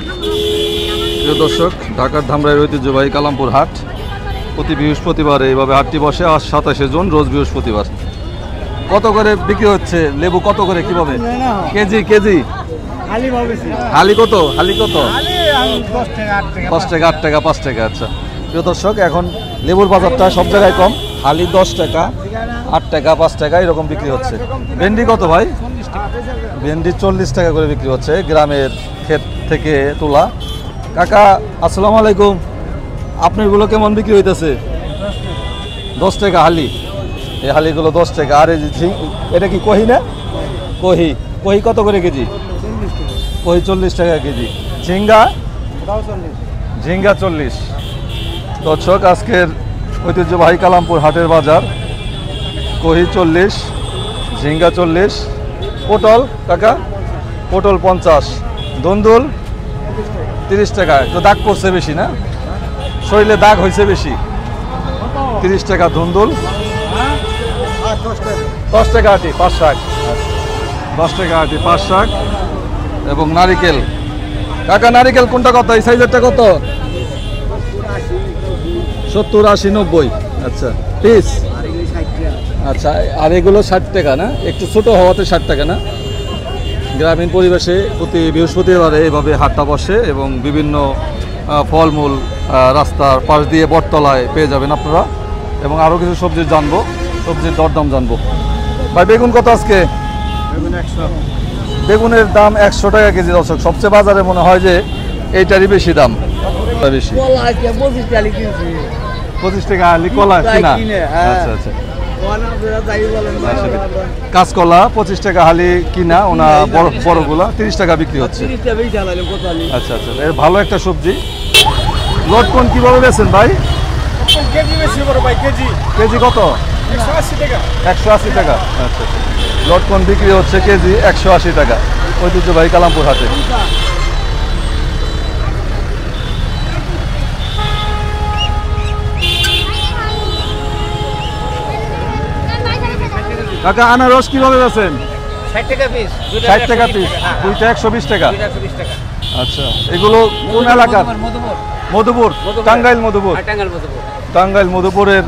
প্রিয় দর্শক, ঢাকার ধামরাইয়ের ঐতিহ্যবাহী কালামপুর হাট প্রতি বৃহস্পতিবারে এইভাবে হাটটি বসে। আজ 27শে জুন, রোজ বৃহস্পতিবার। কত করে বিক্রি হচ্ছে লেবু? কত করে কিভাবে কেজি? কেজি হালি কত? হালি কত? 10 টাকা, 8 টাকা, 5 টাকা। আচ্ছা প্রিয় দর্শক, এখন লেবুর বাজারটা সব জায়গায় কম। হালি 10 টাকা, 8 টাকা, 5 টাকা এরকম বিক্রি হচ্ছে। ভেন্ডি কত ভাই? ভেন্ডি 40 টাকা করে বিক্রি হচ্ছে, গ্রামের ক্ষেত থেকে তোলা। কাকা আসসালামু আলাইকুম, আপনারগুলো কেমন বিক্রি হইতেছে? 10 টাকা হালি। এই হালিগুলো 10 টাকা। আর এটা কি কহি না? কহি। কহি কত করে কেজি? কহি 40 টাকা কেজি। ঝিঙ্গা? ঝিঙ্গা 40। দর্শক, আজকের ঐতিহ্যবাহী কালামপুর হাটের বাজার। কহি 40, ঝিঙ্গা 40। পটল কাকা? পটল 50। ধুন্দুল 30 টাকা। তো দাগ পড়ছে বেশি না? শরীরে দাগ হয়েছে বেশি। 30 টাকা ধুন্দুল। 10 টাকা আটি 5 শাক। 10 টাকা আটি 5 শাক। এবং নারিকেল কাকা, নারিকেল কোনটা কত? এই সাইজেরটা কত? 70, 80, 90। আচ্ছা পিস। আচ্ছা, আর এগুলো 60 টাকা না? একটু ছোট হওয়াতে 60 টাকা না? গ্রামীণ পরিবেশে প্রতি বৃহস্পতিবারে এইভাবে হাটটা বসে এবং বিভিন্ন ফলমূল রাস্তার পাশ দিয়ে বটতলায় পেয়ে যাবেন আপনারা। এবং আরও কিছু সবজি জানবো, সবজির দরদাম জানবো। ভাই বেগুন কত আজকে? বেগুনের দাম 100 টাকা কেজি। দর্শক, সবচেয়ে বাজারে মনে হয় যে এইটারই বেশি দাম। বেশি 25 টাকা আলি কলা কিনা। আচ্ছা আচ্ছা। কাঁচকলা 25 টাকা হালি কিনা, ওনা বড়গুলা 30 টাকা বিক্রি হচ্ছে। আচ্ছা আচ্ছা, এর ভালো একটা সবজি। লটকন কিভাবে বেচেন ভাই? কেজি কত? 180 টাকা। আচ্ছা আচ্ছা, লটকন বিক্রি হচ্ছে কেজি 180 টাকা ঐতিহ্যবাহী কালামপুর হাটে। কাকা আনারস কিভাবে বেচেন? 60 টাকা পিস। 60 টাকা পিস, দুইটা 120 টাকা। আচ্ছা, এগুলো কোন এলাকার? মধুপুর, টাঙ্গাইল মধুপুর। টাঙ্গাইল মধুপুরের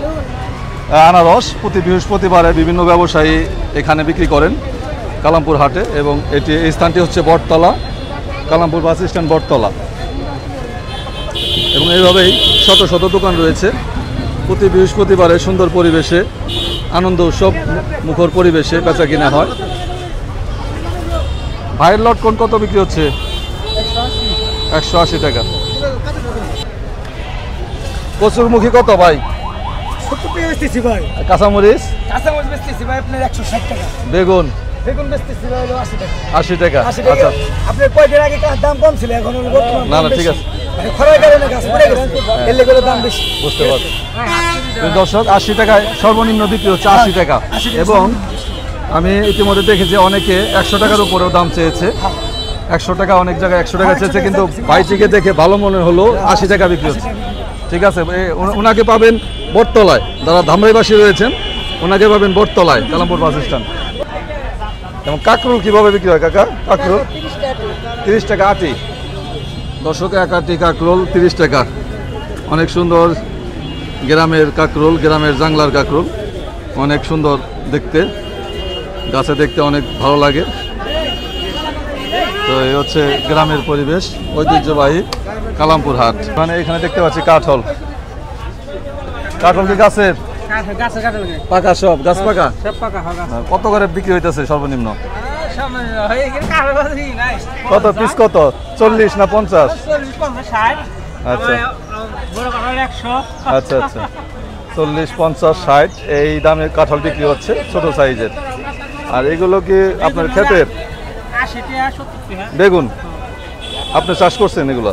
আনারস প্রতি বৃহস্পতিবারে বিভিন্ন ব্যবসায়ী এখানে বিক্রি করেন কালামপুর হাটে। এবং এই স্থানটি হচ্ছে বটতলা, কালামপুর বাস স্ট্যান্ড বটতলা। এবং এইভাবেই শত শত দোকান রয়েছে। প্রতি বৃহস্পতিবারে সুন্দর পরিবেশে, আনন্দ উৎসব মুখর পরিবেশে বেচা কিনা হয়। ভাইয়ের লটকন কত বিক্রি হচ্ছে? 180 টাকা। কচুরমুখী কত ভাই? কাঁচামরিচ? বেগুন? 80 টাকা। আচ্ছা, আপনার কয়দিন আগে দাম কম ছিল, এখন না না ঠিক আছে, বুঝতে পারছি। দর্শক, 80 টাকায় সর্বনিম্ন বিক্রি হচ্ছে 80 টাকা। এবং আমি ইতিমধ্যে দেখেছি অনেকে 100 টাকার উপরেও দাম চেয়েছে। 100 টাকা, অনেক জায়গায় 100 টাকা চেয়েছে, কিন্তু ভাইটিকে দেখে ভালো মনে হলো 80 টাকা বিক্রি হচ্ছে। ঠিক আছে, ওনাকে পাবেন বটতলায়, যারা ধামরাইবাসী রয়েছেন ওনাকে পাবেন বটতলায়, কালামপুর বাস স্ট্যান্ড। এবং কাঁকরোল কিভাবে বিক্রি হয় কাকা? কাঁকরোল 30 টাকা আটি। দর্শক, এক আটি কাঁকরোল 30 টাকা। অনেক সুন্দর গ্রামের কাঁকরোল, গ্রামের জাংলার কাঁকরোল, অনেক সুন্দর দেখতে, গাছে দেখতে অনেক ভালো লাগে। তো এই হচ্ছে গ্রামের পরিবেশ, ঐতিহ্যবাহী কালামপুর হাট। মানে এখানে দেখতে পাচ্ছি কাঁঠাল। কাঁঠাল কি গাছের? পাকা সব? গাছ পাকা? কত করে বিক্রি হইতেছে সর্বনিম্ন? কত পিস? কত 40 না 50? আচ্ছা আচ্ছা আচ্ছা, 40, 50, 60 এই দামে কাঁঠাল বিক্রি হচ্ছে ছোট সাইজের। আর এগুলো কি আপনার ক্ষেতের বেগুন? আপনি চাষ করছেন এগুলো?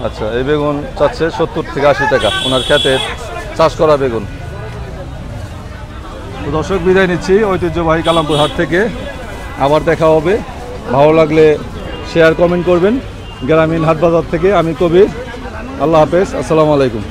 আচ্ছা, এই বেগুন চাচ্ছে 70 থেকে 80 টাকা, ওনার ক্ষেতের চাষ করা বেগুন। দর্শক, বিদায় নিচ্ছি ঐতিহ্যবাহী কালামপুর হাট থেকে। আবার দেখা হবে। ভালো লাগলে শেয়ার, কমেন্ট করবেন। গ্রামীণ হাট বাজার থেকে আমি কবির। আল্লাহ হাফেজ, আসসালামু আলাইকুম।